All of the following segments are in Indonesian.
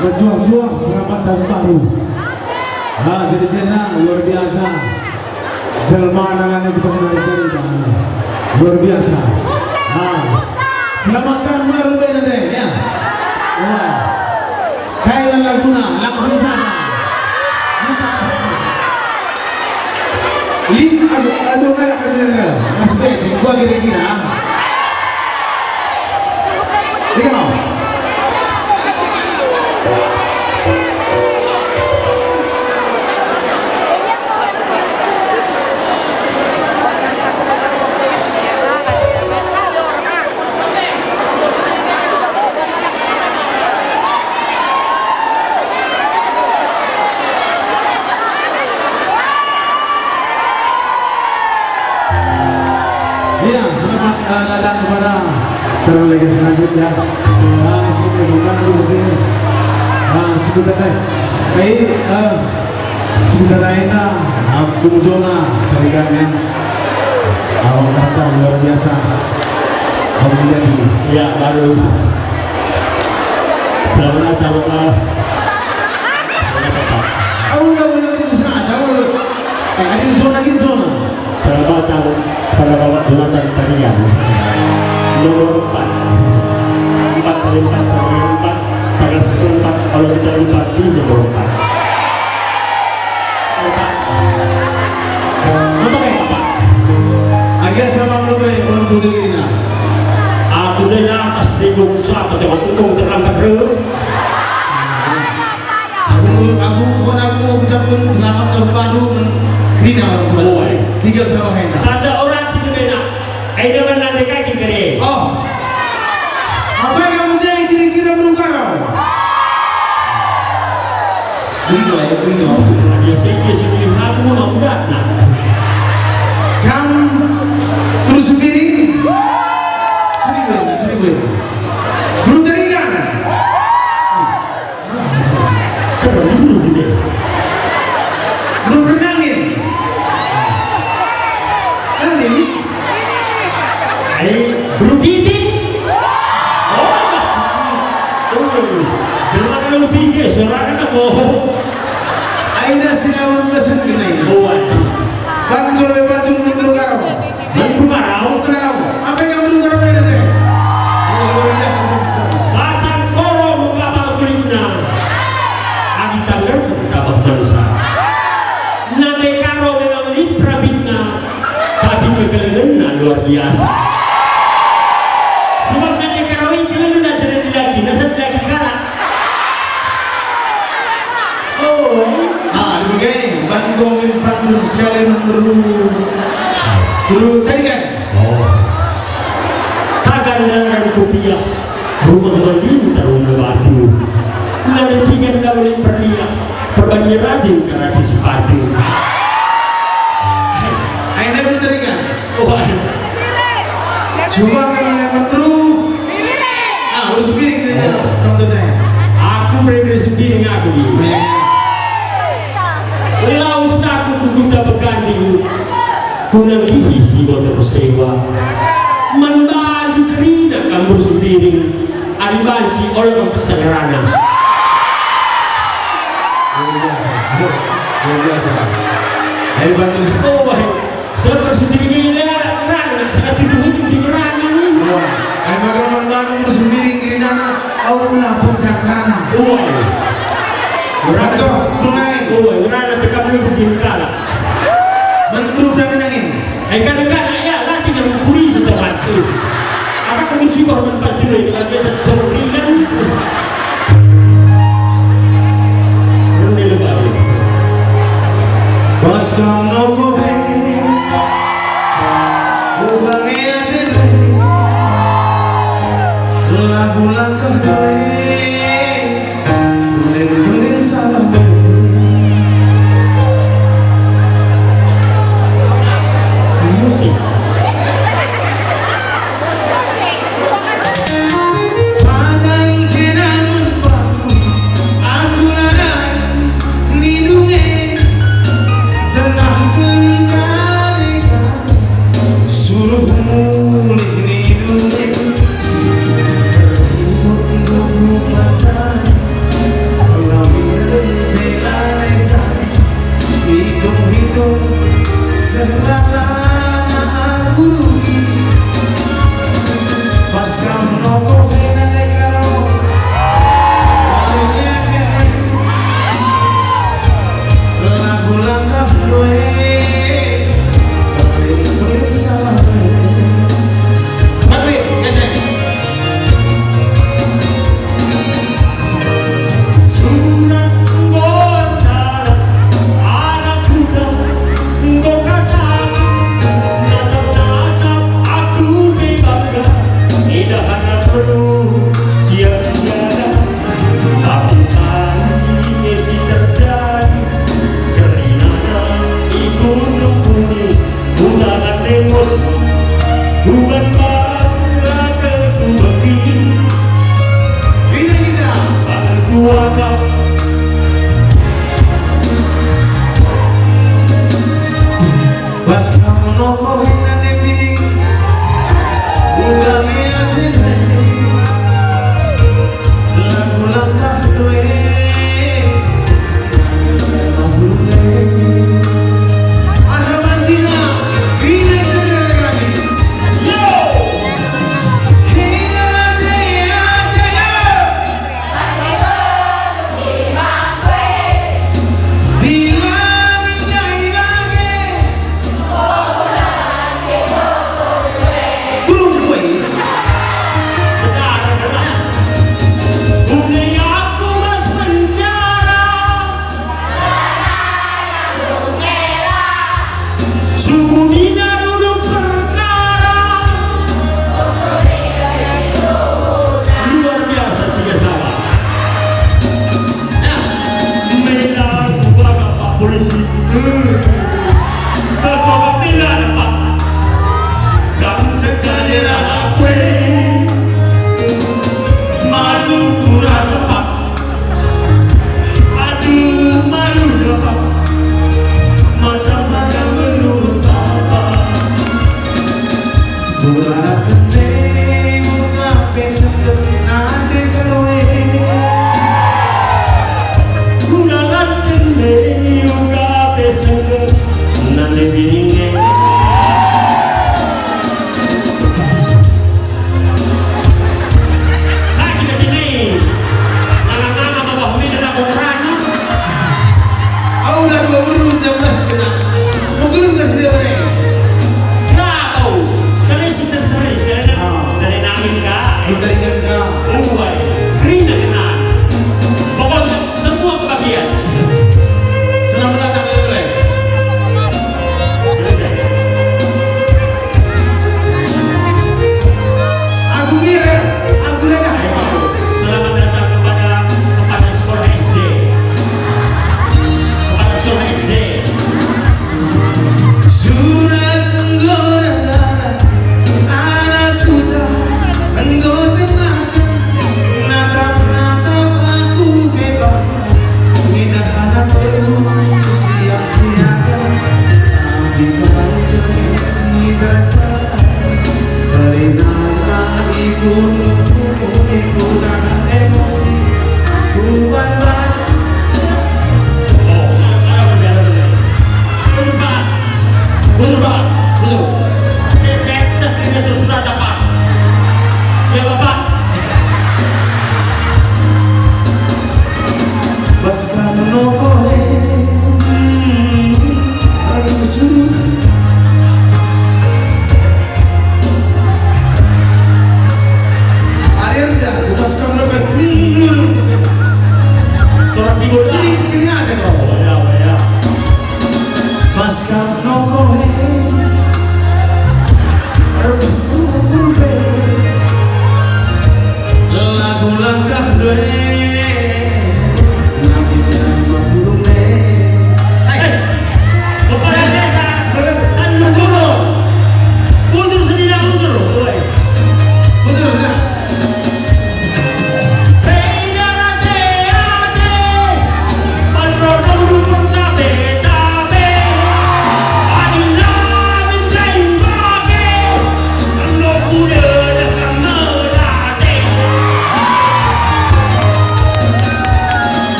berjuang-juang selamat tahun baru. Jadi jenang luar biasa. Jelma nangannya kita cerita luar biasa. Selamat tahun baru BND ya. Kailan Laguna langsung sana. Aduh kayak bener. Mas Bej, gua kira-kira. Lihat mau. Iya, selamat datang kepada acara lagi selanjutnya. Sini bukan aku di sini. Sebentar teh. Sebentar lainnya Abdul Zona dari kami. Kata luar biasa. Kamu jadi. Ya baru. Selamat datang Pak. Udah itu saja. Ada zona gitu zona. Selamat datang pada bapak belakang tarian nomor 4 kali 4 sama 4 tanggal 14 kalau kita lupa di nomor 4 apa kayak Pak? Agak sama lebih orang budaya. Aku dah pasti gongsa pada waktu kau terangkat dulu. Aku bukan aku ucapkan selamat tahun baru Krina orang tua. Tiga sama Hena. Saja orang tidak benar. Aida mana dekat kiri. Oh, apa yang kamu sayang kira-kira meluka kau? Begitu lah ya, begitu. Dia sendiri aku mau nak. Kamu terus sendiri? Seribu. Belum teringat? Belum renangin? Belum gini? Jangan lu tinggi, suaranya nak bohong. Aida sinawan pesan kita ini. Kan kalau baju menurut kau? Apa yang menurut kau ini deh? Bacan koro muka balkulina. Adi tanggal tabah manusia. Nade karo memang litra bitna, tapi kekelinan luar biasa. Sebab nade karo ini kelinan terjadi lagi, nasab lagi kalah. Begini, bantu minta sekalian perlu tadi kan? Tagan dan kopiah, rumah mandi teruna batu. Nade tinggal lawan perliah, perbandi rajin karena di sepatu. Aina belum tadi kan? Coba kalau yang perlu. Harus piring kita contohnya. aku beri sendiri aku di. Lau saku kukuta berganding kunang hisi motor sewa membaju kerina kambur sendiri alibanci orang percayaran Luar biasa. Hebat ini. seperti sendiri gila kerana sangat tidur itu di nerangan ini Magaman baru terus miring kiri nana. Allah pencakrana. Berapa? Berada tekap lu begini kala. Menurut dengan angin. Kadang-kadang ya lah tinggal kuri setelah itu. Apa kunci korban panjang itu lagi ada terlingan. Ini lebar. Kosong noko be. Ubangnya tete. Lagu langkah gue. Tulen salah be. Musik. Suruh mulih ni dunia Bukan bangga kebaki Ini kita Berkuaga Pas kamu noko hina nepi Udah liatin lagu langkah due Asa Mantina Ini kita lagi Yo! Hina dia Di langit jai lagi Belum gue Dunia aku berpenjara Suku Nina duduk perkara Luar biasa tiga salah Medan bangga Pak Polisi Ketua Medan Pak Dan sekali aku malu kurasa Pak Aduh malu ya Pak Masa pada menurut Bapak Bulan kene muka besok nanti keluar Gunakan kene juga besok Nanti biringnya Hai kita gini Nana-nana bapak Medan aku merana Aku udah 2019 kena mungkin nggak sih dia Nggak tahu Sekali season sekali dari namin ka dari kita Uway Green na kenaan Pokoknya semua kebagian selamat datang ke Indonesia. Aku kira aku lihat Selamat datang kepada sekolah SD Kepada sekolah SD surat anggota anak kuda anggota natap aku bebas tidak ada perlu siap-siapkan tapi kembali si datang dari nama ibu dan emosi bukan batu Oh, ada berbeda Betul Pak betul pak betul Saya terima surat Pak Ya Bapak pas kamu nokole aku suruh alir dah pas kamu nokole Surat ibu sini aja kau ya pas kamu nokole lagu langkah dua nabi nama burung Kepada desa Kan mundur sendiri mundur Uway betul sudah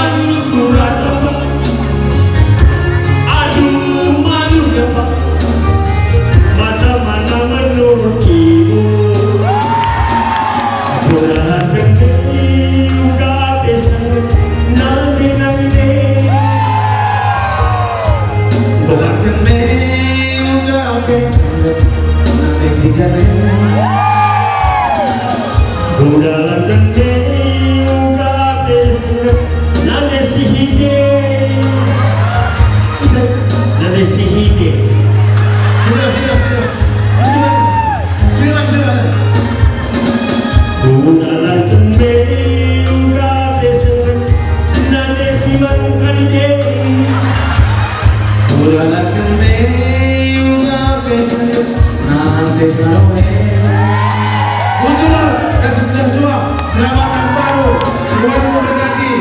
malu rasa Pak, aduh malunya Pak, macam mana menurut ibu? Bola gede udah besan nanti nanti. Bola gede udah besan nanti tiga Bola gede udah besan nanti si hide, nanti si hide. Bola gede udah besan nanti si makan ide. Bola gede udah besan nanti kalau muncul kesembilan semua. Selamat tahun baru, semoga memberkati.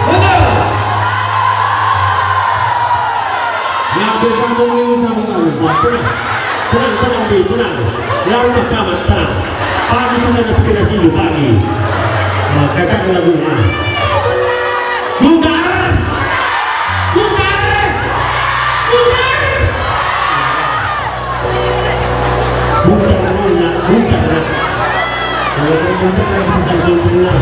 Betul. Yang bisa mengingat sama kami. Tenang, tenang. Lalu macam tenang. Pagi sudah inspirasi hidup pagi. Kakak lagunya. Guntar. Bukan. Kalau kita bisa sempurna.